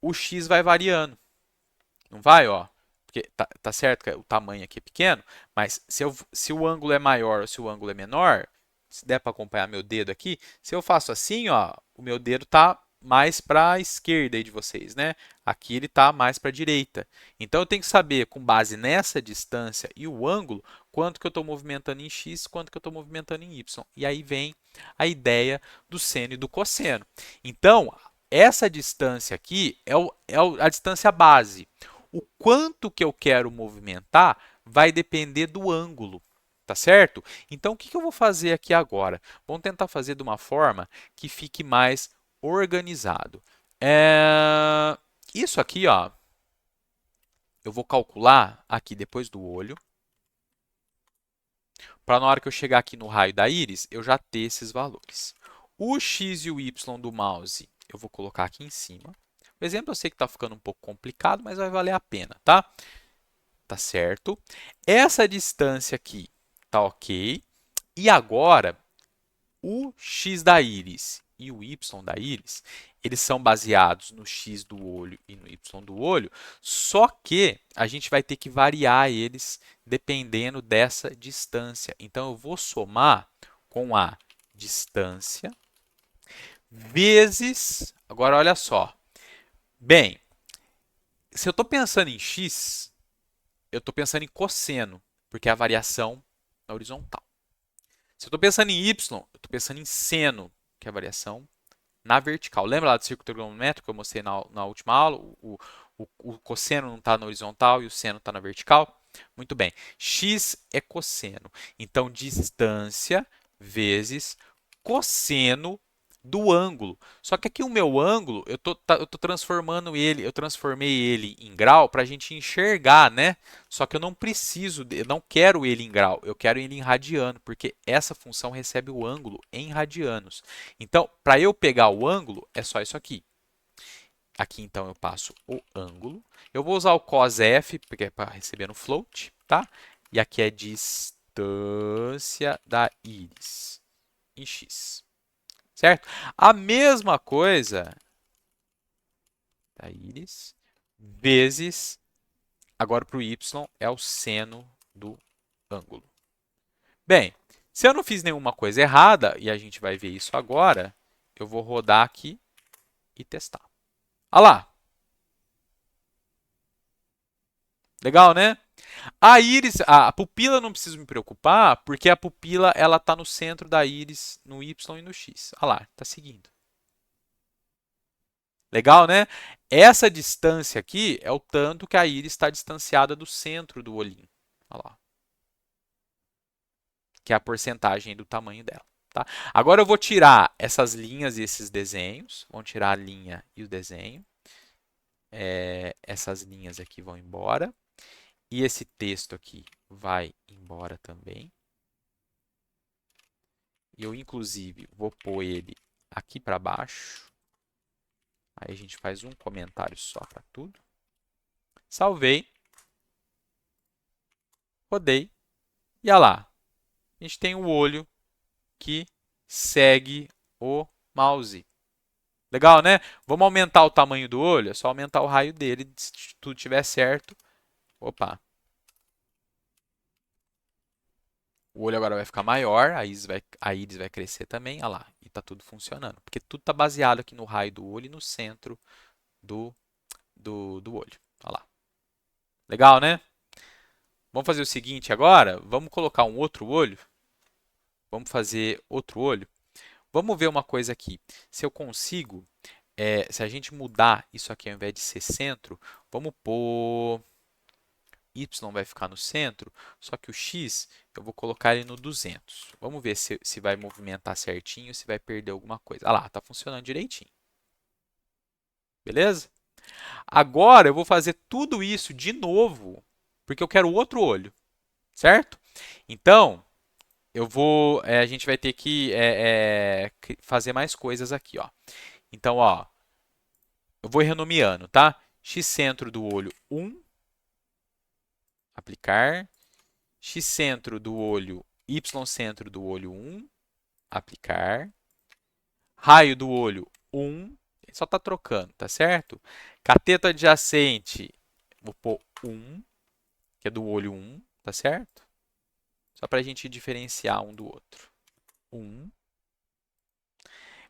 o x vai variando. Não vai, ó? Porque tá certo que o tamanho aqui é pequeno, mas se o ângulo é maior ou se o ângulo é menor, se der para acompanhar meu dedo aqui, se eu faço assim, ó, o meu dedo está mais para a esquerda aí de vocês, né? Aqui ele está mais para a direita. Então eu tenho que saber, com base nessa distância e o ângulo, quanto que eu estou movimentando em x, quanto que eu estou movimentando em y. E aí vem a ideia do seno e do cosseno. Então, essa distância aqui a distância base. O quanto que eu quero movimentar vai depender do ângulo, tá certo? Então, o que eu vou fazer aqui agora? Vamos tentar fazer de uma forma que fique mais organizado. Isso aqui, ó, eu vou calcular aqui depois do olho, para na hora que eu chegar aqui no raio da íris, eu já ter esses valores. O x e o y do mouse eu vou colocar aqui em cima. O exemplo eu sei que está ficando um pouco complicado, mas vai valer a pena, tá? Tá certo? Essa distância aqui tá ok. E agora, o x da íris e o y da íris, eles são baseados no x do olho e no y do olho, só que a gente vai ter que variar eles dependendo dessa distância. Então, eu vou somar com a distância vezes... Agora, olha só. Bem, se eu estou pensando em x, eu estou pensando em cosseno, porque é a variação na horizontal. Se eu estou pensando em y, eu estou pensando em seno, que é a variação na vertical. Lembra lá do círculo trigonométrico que eu mostrei na última aula? O cosseno não está na horizontal e o seno está na vertical? Muito bem. X é cosseno. Então, distância vezes cosseno do ângulo. Só que aqui o meu ângulo, eu tô transformando ele, eu transformei ele em grau para a gente enxergar, né? Só que eu não preciso, eu não quero ele em grau, eu quero ele em radiano, porque essa função recebe o ângulo em radianos. Então, para eu pegar o ângulo, é só isso aqui. Aqui, então, eu passo o ângulo. Eu vou usar o cos F, porque é para receber no float, tá? E aqui é distância da íris em x. Certo? A mesma coisa da íris vezes, agora para o y, é o seno do ângulo. Bem, se eu não fiz nenhuma coisa errada, e a gente vai ver isso agora, eu vou rodar aqui e testar. Olha lá. Legal, né? A íris, a pupila não preciso me preocupar, porque a pupila ela está no centro da íris, no y e no x. Olha lá, está seguindo. Legal, né? Essa distância aqui é o tanto que a íris está distanciada do centro do olhinho. Olha lá. Que é a porcentagem do tamanho dela. Tá? Agora eu vou tirar essas linhas e esses desenhos. Vamos tirar a linha e o desenho. Essas linhas aqui vão embora. E esse texto aqui vai embora também. E eu, inclusive, vou pôr ele aqui para baixo. Aí a gente faz um comentário só para tudo. Salvei. Rodei. E olha lá. A gente tem o olho que segue o mouse. Legal, né? Vamos aumentar o tamanho do olho? É só aumentar o raio dele, se tudo estiver certo. Opa. O olho agora vai ficar maior, a íris vai crescer também. Olha lá, e está tudo funcionando. Porque tudo está baseado aqui no raio do olho e no centro do olho. Olha lá. Legal, né? Vamos fazer o seguinte agora. Vamos colocar um outro olho. Vamos fazer outro olho. Vamos ver uma coisa aqui. Se eu consigo, se a gente mudar isso aqui ao invés de ser centro, vamos pôr y vai ficar no centro, só que o x eu vou colocar ele no 200. Vamos ver se vai movimentar certinho, se vai perder alguma coisa. Ah lá, está funcionando direitinho. Beleza? Agora eu vou fazer tudo isso de novo, porque eu quero outro olho, certo? Então, a gente vai ter que fazer mais coisas aqui, ó. Então, ó, eu vou renomeando, tá? X centro do olho 1, aplicar. X centro do olho, Y centro do olho 1, aplicar. Raio do olho, 1. Ele só está trocando, tá certo? Cateto adjacente, vou pôr 1, que é do olho 1, tá certo? Só para a gente diferenciar um do outro. 1.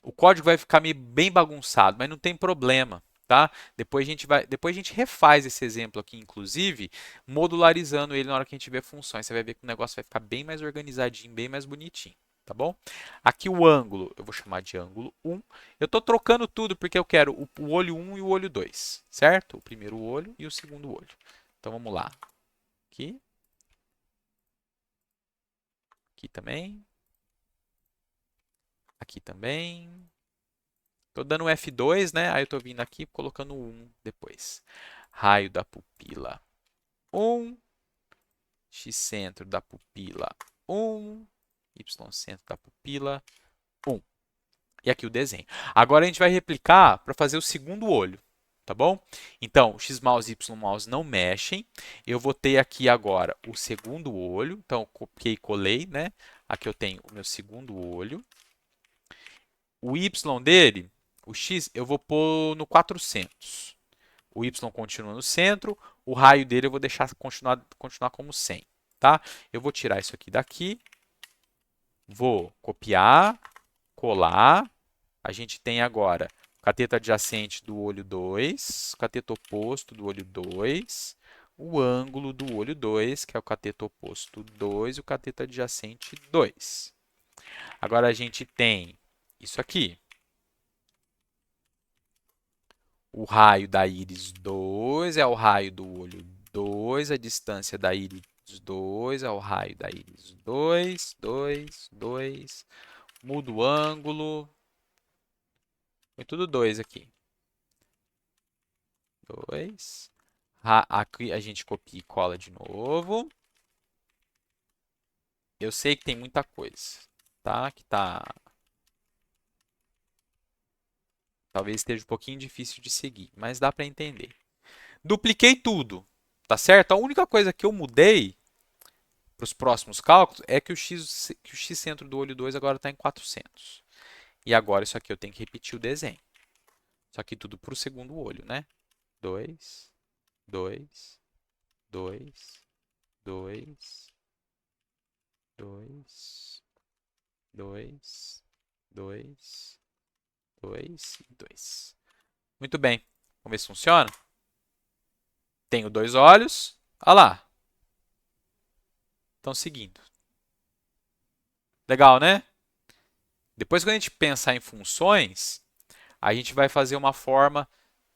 O código vai ficar meio bem bagunçado, mas não tem problema, tá? Depois a gente refaz esse exemplo aqui, inclusive, modularizando ele na hora que a gente ver funções. Você vai ver que o negócio vai ficar bem mais organizadinho, bem mais bonitinho, tá bom? Aqui o ângulo, eu vou chamar de ângulo 1. Eu estou trocando tudo porque eu quero o olho 1 e o olho 2, certo? O primeiro olho e o segundo olho. Então vamos lá. Aqui também. Aqui também. Estou dando um F2, né? Aí eu estou vindo aqui colocando 1 depois. Raio da pupila 1. X centro da pupila 1. Y centro da pupila 1. E aqui o desenho. Agora a gente vai replicar para fazer o segundo olho, tá bom? Então, X mouse e Y mouse não mexem. Eu vou ter aqui agora o segundo olho. Então, copiei e colei, né? Aqui eu tenho o meu segundo olho. O Y dele, o X, eu vou pôr no 400. O Y continua no centro, o raio dele eu vou deixar continuar como 100, tá? Eu vou tirar isso aqui daqui, vou copiar, colar. A gente tem agora o cateto adjacente do olho 2, o cateto oposto do olho 2, o ângulo do olho 2, que é o cateto oposto 2 e o cateto adjacente 2. Agora a gente tem isso aqui. O raio da íris 2 é o raio do olho 2, a distância da íris 2 é o raio da íris 2, 2, 2. Muda o ângulo. Foi tudo 2 aqui. 2. Aqui a gente copia e cola de novo. Eu sei que tem muita coisa, tá? Que tá... Talvez esteja um pouquinho difícil de seguir, mas dá para entender. Dupliquei tudo, tá certo? A única coisa que eu mudei para os próximos cálculos é que o x centro do olho 2 agora está em 400. E agora isso aqui eu tenho que repetir o desenho. Só que tudo para o segundo olho, né? 2, 2, 2, 2, 2, 2, 2, 2 e 2. Muito bem. Vamos ver se funciona? Tenho dois olhos. Olha lá. Estão seguindo. Legal, né? Depois, quando a gente pensar em funções, a gente vai fazer uma forma,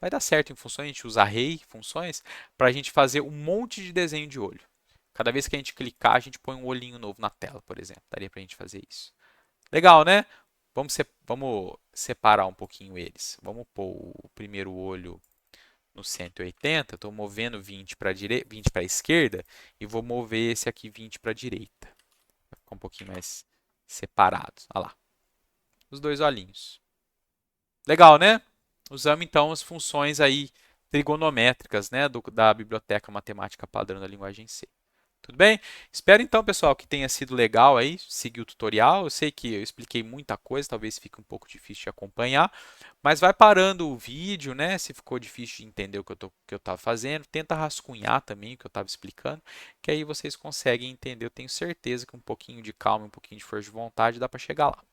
vai dar certo em funções, a gente usa array, funções, para a gente fazer um monte de desenho de olho. Cada vez que a gente clicar, a gente põe um olhinho novo na tela, por exemplo. Daria para a gente fazer isso. Legal, né? Vamos separar um pouquinho eles. Vamos pôr o primeiro olho no 180. Estou movendo 20 para a esquerda e vou mover esse aqui 20 para a direita. Vai ficar um pouquinho mais separado. Olha lá. Os dois olhinhos. Legal, né? Usamos então as funções aí trigonométricas, né, da biblioteca matemática padrão da linguagem C. Tudo bem? Espero então, pessoal, que tenha sido legal aí seguir o tutorial. Eu sei que eu expliquei muita coisa, talvez fique um pouco difícil de acompanhar, mas vai parando o vídeo, né? Se ficou difícil de entender o que eu estava fazendo, tenta rascunhar também o que eu estava explicando, que aí vocês conseguem entender. Eu tenho certeza que um pouquinho de calma, um pouquinho de força de vontade dá para chegar lá.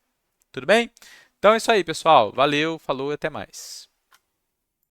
Tudo bem? Então é isso aí, pessoal. Valeu, falou e até mais.